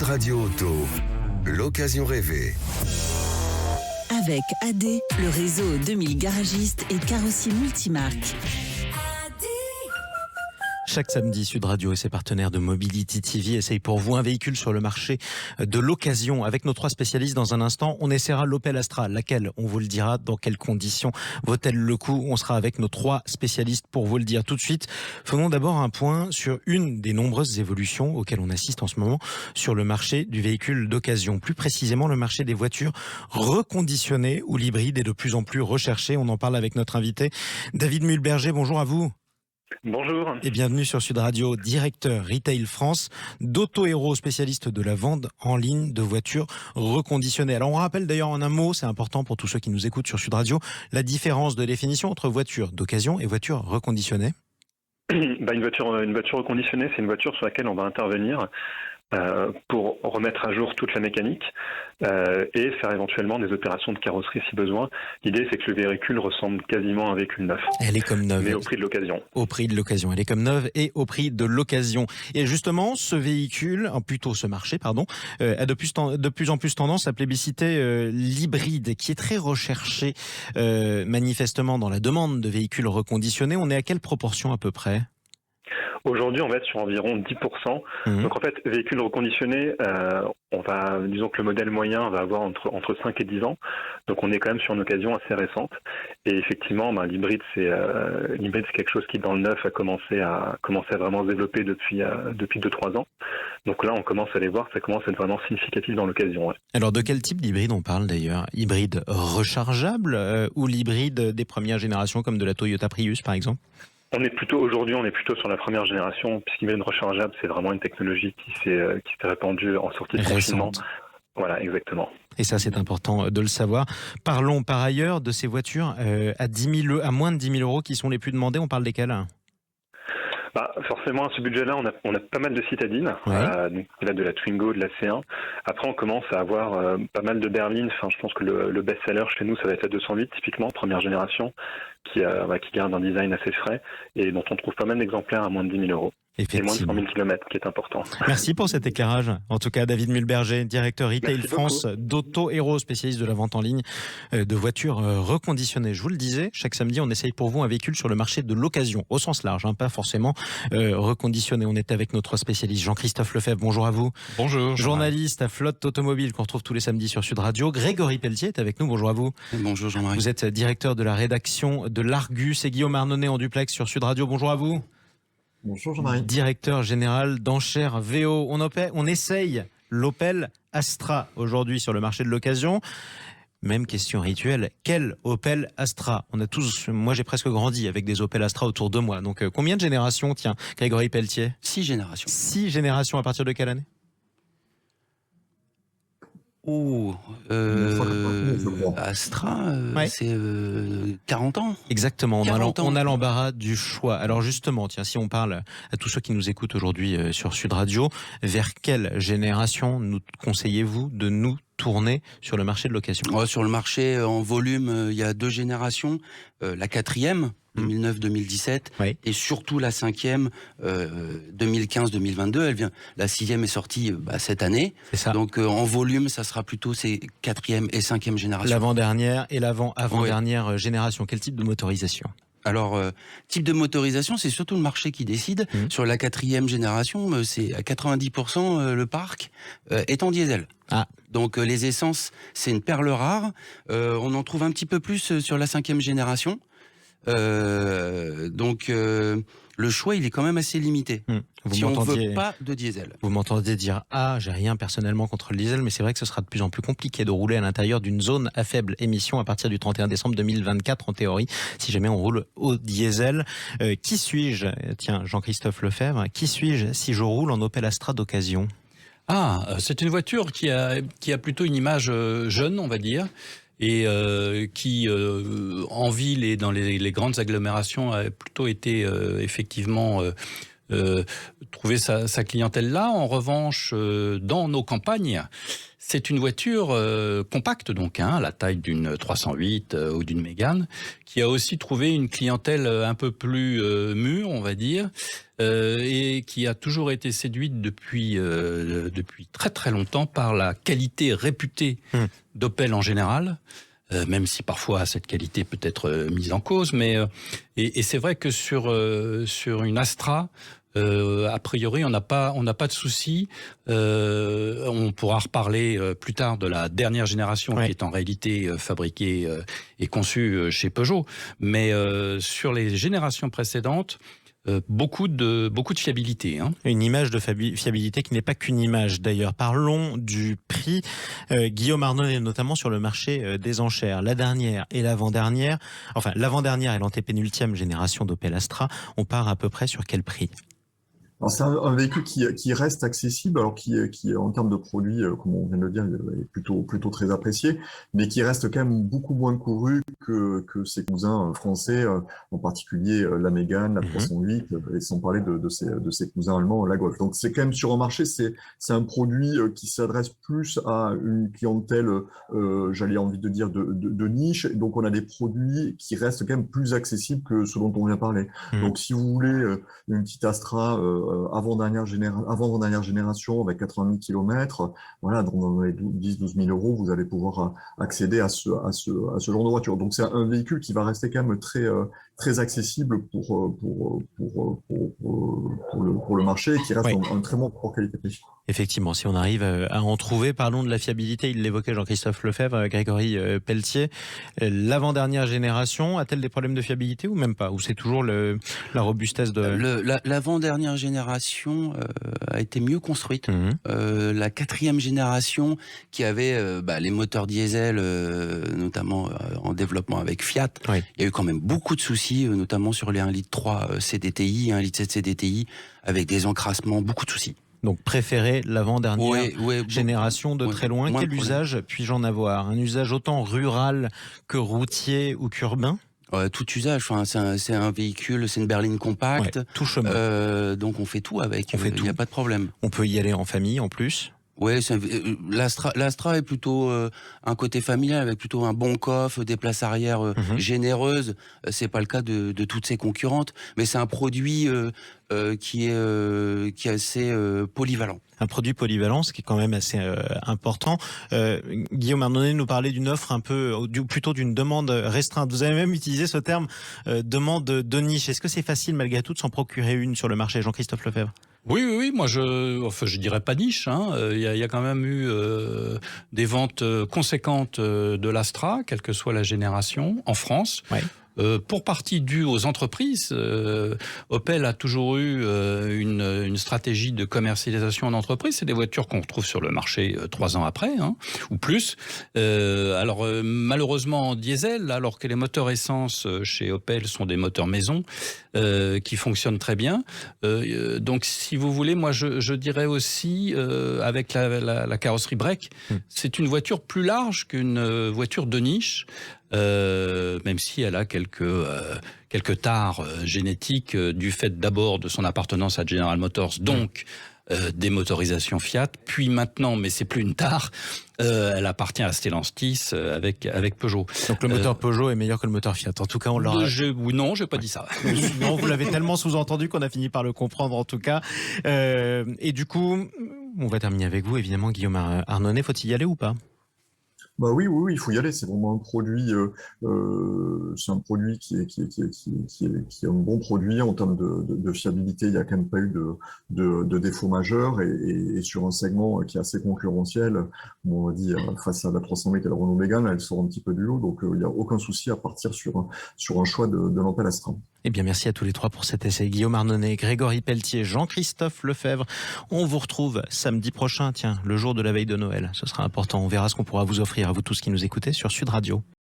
Radio Auto, l'occasion rêvée. Avec AD, le réseau 2000 garagistes et carrossiers multimarques. Chaque samedi, Sud Radio et ses partenaires de Mobility TV essayent pour vous un véhicule sur le marché de l'occasion. Avec nos 3 spécialistes, dans un instant, on essaiera l'Opel Astra. Laquelle, on vous le dira, dans quelles conditions vaut-elle le coup? On sera avec nos 3 spécialistes pour vous le dire tout de suite. Faisons d'abord un point sur une des nombreuses évolutions auxquelles on assiste en ce moment sur le marché du véhicule d'occasion. Plus précisément, le marché des voitures reconditionnées ou l'hybride est de plus en plus recherché. On en parle avec notre invité, David Mulberger. Bonjour à vous. Bonjour. Et bienvenue sur Sud Radio, directeur Retail France d'Auto Héros, spécialiste de la vente en ligne de voitures reconditionnées. Alors on rappelle d'ailleurs en un mot, c'est important pour tous ceux qui nous écoutent sur Sud Radio, la différence de définition entre voiture d'occasion et voiture reconditionnée. Une voiture reconditionnée, c'est une voiture sur laquelle on va intervenir pour remettre à jour toute la mécanique et faire éventuellement des opérations de carrosserie si besoin. L'idée, c'est que le véhicule ressemble quasiment à un véhicule neuf. Elle est comme neuve. Mais au prix de l'occasion. Au prix de l'occasion. Elle est comme neuve et au prix de l'occasion. Et justement, ce véhicule, plutôt ce marché, a de plus en plus tendance à plébisciter l'hybride, qui est très recherché manifestement dans la demande de véhicules reconditionnés. On est à quelle proportion à peu près ? Aujourd'hui, on va être sur environ 10%. Donc en fait, véhicule reconditionné, disons que le modèle moyen va avoir entre 5 et 10 ans. Donc on est quand même sur une occasion assez récente. Et effectivement, l'hybride, c'est quelque chose qui, dans le neuf, a commencé à vraiment se développer depuis 2-3 ans. Donc là, on commence à les voir, ça commence à être vraiment significatif dans l'occasion. Ouais. Alors de quel type d'hybride on parle d'ailleurs? Hybride rechargeable ou l'hybride des premières générations comme de la Toyota Prius par exemple? Aujourd'hui, on est plutôt sur la première génération, puisqu'hybride rechargeable, c'est vraiment une technologie qui s'est répandue en sortie de confinement. Voilà, exactement. Et ça, c'est important de le savoir. Parlons par ailleurs de ces voitures à moins de 10 000 euros qui sont les plus demandées. On parle desquelles? Forcément, à ce budget-là, on a pas mal de citadines, donc là de la Twingo, de la C1. Après, on commence à avoir pas mal de berlines. Enfin, je pense que le best-seller chez nous, ça va être la 208, typiquement, première génération, qui garde un design assez frais et dont on trouve pas mal d'exemplaires à moins de 10 000 euros. Et moins de 100 000 km, qui est important. Merci pour cet éclairage. En tout cas, David Mulberger, directeur Retail France d'Auto Héros, spécialiste de la vente en ligne de voitures reconditionnées. Je vous le disais, chaque samedi, on essaye pour vous un véhicule sur le marché de l'occasion, au sens large, pas forcément reconditionné. On est avec notre spécialiste Jean-Christophe Lefebvre. Bonjour à vous. Bonjour. Journaliste à Flotte Automobile qu'on retrouve tous les samedis sur Sud Radio. Grégory Pelletier est avec nous. Bonjour à vous. Bonjour Jean-Marie. Vous êtes directeur de la rédaction de l'Argus et Guillaume Arnonnet en duplex sur Sud Radio. Bonjour à vous. Bonjour Jean-Marie. Directeur général d'Enchères VO. On essaye l'Opel Astra aujourd'hui sur le marché de l'occasion. Même question rituelle, quel Opel Astra? Moi j'ai presque grandi avec des Opel Astra autour de moi. Donc combien de générations, tiens, Grégory Pelletier? 6 générations. 6 générations à partir de quelle année? Astra, c'est 40 ans. Exactement, on a l'embarras du choix. Alors justement, tiens, si on parle à tous ceux qui nous écoutent aujourd'hui sur Sud Radio, vers quelle génération nous conseillez-vous de nous tourner sur le marché de l'occasion? Sur le marché en volume, il y a 2 générations. La 4e, 2009-2017, et surtout la 5e, 2015-2022. La 6e est sortie cette année. C'est ça. Donc en volume, ça sera plutôt ces 4e et 5e générations. L'avant-dernière et l'avant-avant-dernière génération. Quel type de motorisation? Alors, type de motorisation, c'est surtout le marché qui décide. Sur la 4e génération, c'est à 90% le parc est en diesel. Donc les essences, c'est une perle rare. On en trouve un petit peu plus sur la 5e génération. Donc le choix, il est quand même assez limité. Si on veut pas de diesel. Vous m'entendez dire j'ai rien personnellement contre le diesel, mais c'est vrai que ce sera de plus en plus compliqué de rouler à l'intérieur d'une zone à faible émission à partir du 31 décembre 2024 en théorie, si jamais on roule au diesel. Qui suis-je? Tiens, Jean-Christophe Lefebvre, qui suis-je si je roule en Opel Astra d'occasion? C'est une voiture qui a plutôt une image jeune, on va dire, et qui, en ville et dans les grandes agglomérations, a plutôt été effectivement trouver sa clientèle là. En revanche, dans nos campagnes, c'est une voiture compacte, donc la taille d'une 308 ou d'une Mégane, qui a aussi trouvé une clientèle un peu plus mûre, on va dire, et qui a toujours été séduite depuis très très longtemps par la qualité réputée d'Opel en général. Même si parfois cette qualité peut être mise en cause, mais et c'est vrai que sur une Astra, a priori, on n'a pas de souci. On pourra reparler plus tard de la dernière génération qui est en réalité fabriquée et conçue chez Peugeot. Mais sur les générations précédentes, beaucoup de fiabilité. Une image de fiabilité qui n'est pas qu'une image d'ailleurs. Parlons du prix. Guillaume Arnonnet, notamment sur le marché des enchères. La dernière et l'avant-dernière, enfin l'avant-dernière et l'antépénultième génération d'Opel Astra, on part à peu près sur quel prix ? Alors c'est un véhicule qui reste accessible, alors qui en termes de produits, comme on vient de le dire, est plutôt très apprécié, mais qui reste quand même beaucoup moins couru que ses cousins français, en particulier la Mégane, la 308, et sans parler de ses cousins allemands, la Golf. Donc c'est quand même sur un marché, c'est un produit qui s'adresse plus à une clientèle, j'allais envie de dire de niche. Donc on a des produits qui restent quand même plus accessibles que ce dont on vient parler. Donc si vous voulez une petite Astra avant-dernière génération avec 80 000 km, voilà, dans les 10-12 000 euros, vous allez pouvoir accéder à ce genre de voiture. Donc c'est un véhicule qui va rester quand même très accessible pour le marché et qui reste un très bon rapport qualité-prix. Effectivement, si on arrive à en trouver, parlons de la fiabilité. Il l'évoquait Jean-Christophe Lefebvre, Grégory Pelletier. L'avant-dernière génération a-t-elle des problèmes de fiabilité ou même pas? Ou c'est toujours la robustesse de... L'avant-dernière génération a été mieux construite. La quatrième génération qui avait les moteurs diesel, notamment en développement avec Fiat, il y a eu quand même beaucoup de soucis, notamment sur les 1,3 litre CDTI, 1,7 litre CDTI, avec des encrassements, beaucoup de soucis. Donc préférer l'avant-dernière génération de très loin. Quel usage puis-je en avoir? Un usage autant rural que routier ou qu'urbain? Tout usage, c'est un véhicule, c'est une berline compacte. Tout chemin. Donc on fait tout avec, il n'y a pas de problème. On peut y aller en famille en plus? Oui, l'Astra est plutôt un côté familial, avec plutôt un bon coffre, des places arrière généreuses. C'est pas le cas de toutes ses concurrentes, mais c'est un produit qui est assez polyvalent. Un produit polyvalent, ce qui est quand même assez important. Guillaume Arnonnet nous parlait d'une offre plutôt d'une demande restreinte. Vous avez même utilisé ce terme demande de niche. Est-ce que c'est facile malgré tout de s'en procurer une sur le marché, Jean-Christophe Lefebvre? Oui, moi je dirais pas niche. Il y a quand même eu des ventes conséquentes de l'Astra, quelle que soit la génération, en France. Pour partie due aux entreprises, Opel a toujours eu une stratégie de commercialisation en entreprise. C'est des voitures qu'on retrouve sur le marché 3 ans après, ou plus. Alors malheureusement en diesel, alors que les moteurs essence chez Opel sont des moteurs maison qui fonctionnent très bien. Donc si vous voulez, moi je dirais aussi avec la carrosserie break, c'est une voiture plus large qu'une voiture de niche. Même si elle a quelques tares génétiques du fait d'abord de son appartenance à General Motors, donc des motorisations Fiat, puis maintenant, mais c'est plus une tare, elle appartient à Stellantis avec Peugeot. Donc le moteur Peugeot est meilleur que le moteur Fiat. En tout cas, on l'aura. Non, j'ai pas dit ça. Non, vous l'avez tellement sous-entendu qu'on a fini par le comprendre en tout cas. Et du coup, on va terminer avec vous, évidemment, Guillaume Arnonnet. Faut-il y aller ou pas? Bah oui, il faut y aller. C'est vraiment un produit. C'est un produit qui est un bon produit en termes de fiabilité. Il n'y a quand même pas eu de défaut majeur et sur un segment qui est assez concurrentiel. On va dire face à la 308 et la Renault Mégane, elle sort un petit peu du lot. Donc il n'y a aucun souci à partir sur un choix de l'Opel Astra. Eh bien, merci à tous les trois pour cet essai. Guillaume Arnonnet, Grégory Pelletier, Jean-Christophe Lefebvre. On vous retrouve samedi prochain, le jour de la veille de Noël. Ce sera important. On verra ce qu'on pourra vous offrir à vous tous qui nous écoutez sur Sud Radio.